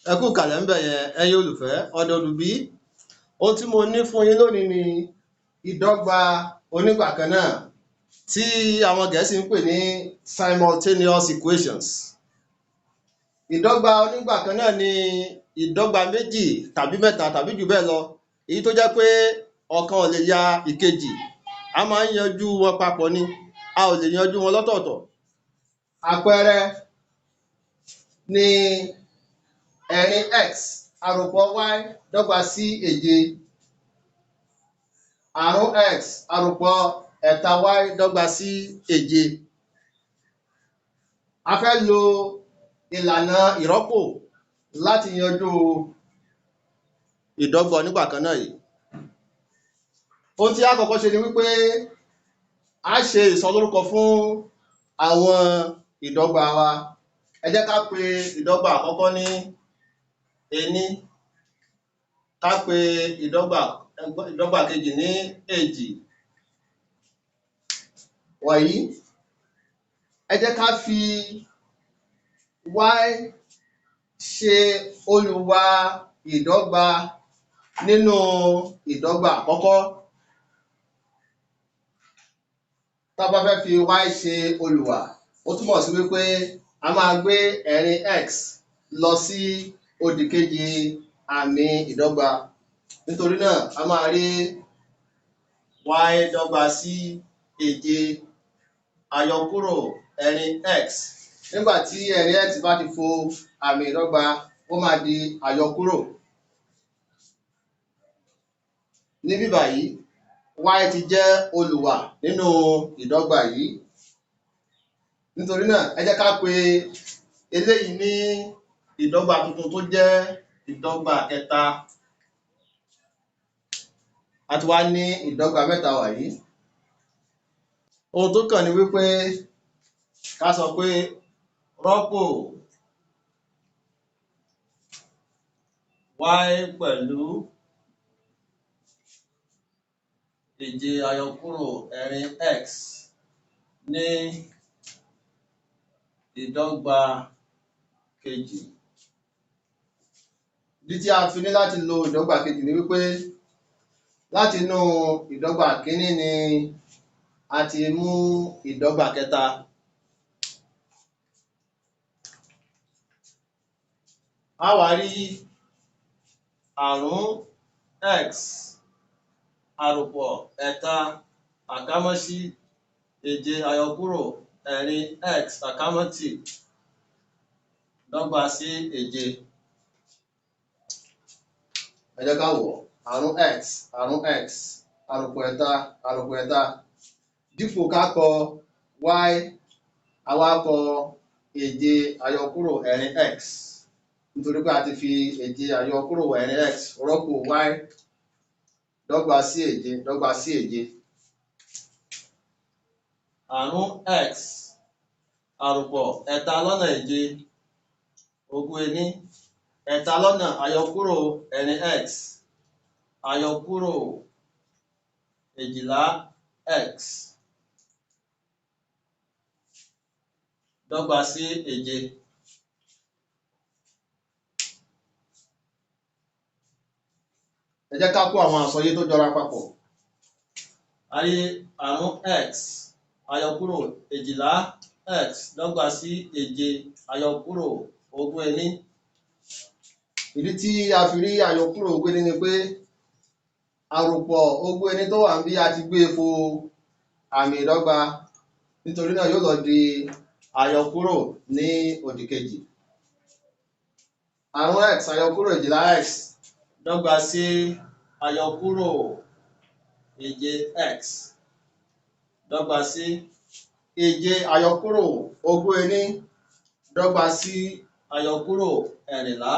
Ẹ kú ìkàlẹ̀ ńbẹ̀ yẹn ẹ̀yin olùfẹ́ ọdọọdùbí. Ohun tí mo ní fún yín lónìí ni ìdọ́gba onígbàkannáà tí àwọn Gẹ̀ẹ́sì ń pè ní simultaneous equations. Ìdọ́gba onígbàkannáà ni ìdọ́gba méjì tàbí mẹ́ta tàbí jù bẹ́ẹ̀ lọ, èyí tó jẹ́ pé ọ̀kan ò lè ya ìkejì. A máa ń yanjú wọn papọ̀ ni, a ò lè yanjú wọn lọ́tọ̀ọ̀tọ̀. Àpẹẹrẹ ni ẹ̀rin x àròpọ̀ y dọ́gba sí èje, àrún x àròpọ̀ ẹ̀ta y dọ́gba sí èje. A fẹ́ lo ìlànà ìrọ́pò láti yanjú ìdọ́gba onígbàkannáà yìí. Ohun tí a kọ́kọ́ ṣe ni wípé a ṣe ìsọlórúkọ fún àwọn ìdọ́gba wa. Ẹ jẹ́ ká pe ìdọ́gba àkọ́kọ́ ní ení, ká pe ìdọ́gba kejì ní èjì. Wọ̀nyí, ẹ jẹ́ ká fi y ṣe olùwà ìdọ́gba nínú ìdọ́gba àkọ́kọ́. Tá a bá fẹ́ fi y ṣe olùwà, ó túmọ̀ sí wípé a máa gbé ẹ̀rin x lọ sí òdìkejì àmì ìdọ́gba. Nítorí náà, a máa rí y dọ́gba sí èje àyọkúrò ẹ̀rin x. Nígbà tí ẹ̀rin x bá ti fo àmì ìdọ́gba, ó máa di àyọkúrò. Níbí báyìí, y ti jẹ́ olùwà nínú ìdọ́gba yìí. Nítorí náà, ẹ jẹ́ ká pe eléyìí ní ìdọ́gba tuntun tó jẹ́ ìdọ́gba kẹta. A ti wá ní ìdọ́gba mẹ́ta wàyí. Ohun tó kàn ni wípé ká sọ pé rọ́pò y pẹ̀lú èje àyọkúrò ẹ̀rin x ní ìdọ́gba kejì. Ìdí tí a fi ní láti lo ìdọ́gba kejì ni wípé láti inú ìdọ́gba kínní ni a ti mú ìdọ́gba kẹta. A wá rí àrún x àròpọ̀ ẹ̀ta àkámọ́sí èje àyọkúrò ẹ̀rin x àkámọ́tì dọ́gba sí èje. Ẹ jẹ́ ká wò ó. Àrún x àròpọ̀ ẹ̀ta. Dípò ká kọ y, a wá kọ èje àyọkúrò ẹ̀rin x. Nítorí pé a ti fi èje àyọkúrò ẹ̀rin x rọ́pò y dọ́gba sí èje. Àrún x àròpọ̀ ẹ̀ta lọ́nà èje ogún ení. Ẹ̀ta lọ́nà àyọkúrò ẹ̀rin x àyọkúrò èjìlá x dọ́gba sí èje. Ẹ jẹ́ ká kó àwọn àsọyé tó jọra papọ̀. A rí àrún x àyọkúrò èjìlá x dọ́gba sí èje àyọkúrò ogún ení. Ìdí tí a fi rí àyọkúrò ogún ení ni pé àròpọ̀ ogún ení tó wà níbí a ti gbé fo àmì ìdọ́gba. Nítorí náà yóò lọ di àyọkúrò ní òdìkejì. Àrún x àyọkúrò èjìlá x dọ́gba sí àyọkúrò èje x dọ́gba sí èje àyọkúrò ogún ení dọ́gba sí àyọkúrò ẹ̀rìnlá.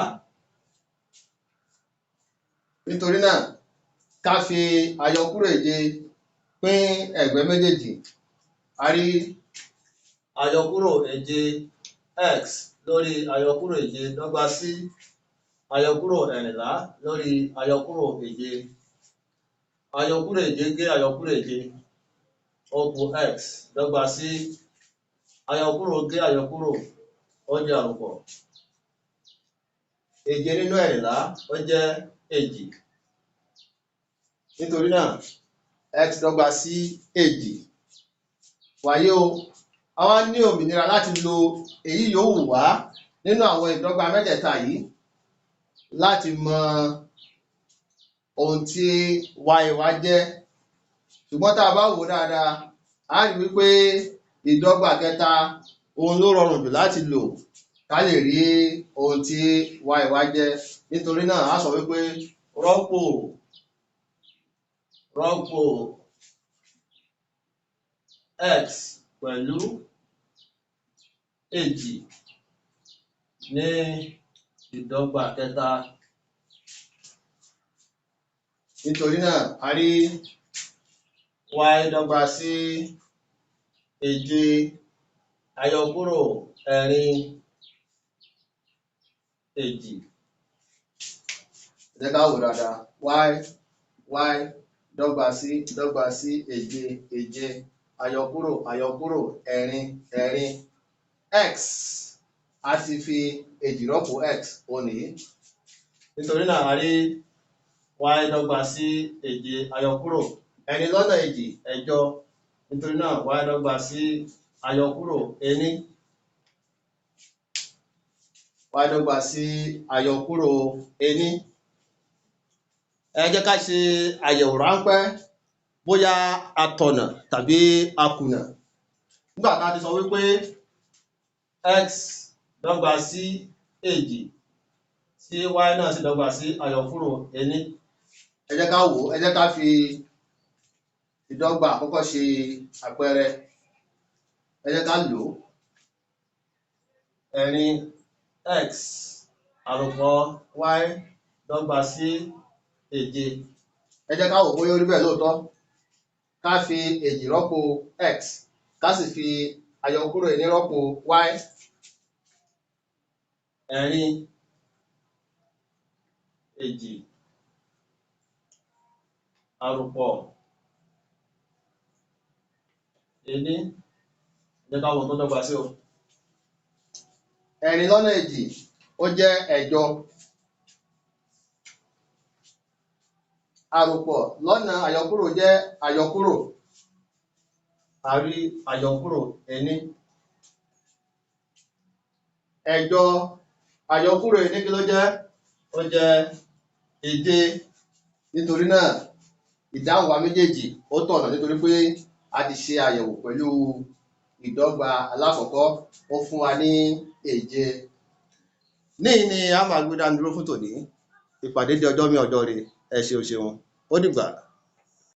Nítorí náà, ká fi àyọkúrò èje pín ẹ̀gbẹ́ méjèèjì. A rí àyọkúrò èje x lórí àyọkúrò èje dọ́gba sí àyọkúrò ẹ̀rìnlá lórí àyọkúrò èje. Àyọkúrò èje gé àyọkúrò èje, ó kù x dọ́gba sí àyọkúrò gé àyọkúrò, ó di àròpọ̀. èje nínú ẹ̀rìnlá ó jẹ́ èjì. Nítorí náà x dọ́gba sí èjì. Wàyí o, a wá ní òmìnira láti lo èyí yòówù wá nínú àwọn ìdọ́gba mẹ́tẹ̀ẹ̀ta yìí láti mọ ohun tí y wa jẹ́. Ṣùgbọ́n tá a bá wò ó dáadáa, a rí wípé ìdọ́gba kẹta òun ló rọrùn jù láti lò ká lè rí ohun tí y wa jẹ́. Nítorí náà a sọ wípé rọ́pò x pẹ̀lú èjì ní ìdọ́gba kẹta. Nítorí náà a rí y dọ́gba sí èje àyọkúrò ẹ̀rin èjì. Ẹ jẹ́ ká wò dáadáa. y dọ́gba sí èje àyọkúrò ẹ̀rin x a ti fi èjì rọ́pò x òun nìyí. Nítorí náà a rí y dọ́gba sí èje àyọkúrò ẹ̀rin lọ́nà èjì ẹ̀jọ. Nítorí náà y dọ́gba sí àyọkúrò ení. Y dọ́gba sí àyọkúrò ení. Ẹ jẹ́ ká ṣe àyẹ̀wò ráńpẹ́ bóyá a tọ̀nà tàbí a kùnà. Nígbà tá a ti sọ wípé x dọ́gba sí èjì tí y náà sì dọ́gba sí àyọkúrò ení. Ẹ jẹ́ ká wò ó, ẹ jẹ́ ká fi ìdọ́gba àkọ́kọ́ ṣe àpẹẹrẹ. Ẹ jẹ́ ká lò ó. Ẹ̀rin x àròpọ̀ y dọ́gba sí èje. Ẹ jẹ́ ká wò bóyá ó rí bẹ́ẹ̀ lóòótọ́. Ká fi èjì rọ́pò x, ká sì fi àyọkúrò ení rọ́pò y. Ẹ̀rin èjì àròpọ̀ ení. Ẹ jẹ́ ká wò tó dọ́gba sí o. Ẹ̀rin lọ́nà èjì ó jẹ́ ẹ̀jọ. Àròpọ̀ lọ́nà àyọkúrò jẹ́ àyọkúrò. A rí àyọkúrò ení. Ẹ̀jọ àyọkúrò ení kí ló jẹ́? Ó jẹ́ èje. Nítorí náà ìdáhùn wa méjèèjì ó tọ̀nà, nítorí pé a ti ṣe àyẹ̀wò pẹ̀lú ìdọ́gba alákọ̀ọ́kọ́, ó fún wa ní èje. Níyìí ni a máa gbé dání dúró fún tòní. Ìpàdé di ọjọ́ mi ọjọ́ rè. Ẹ ṣeun. Ó dìgbà.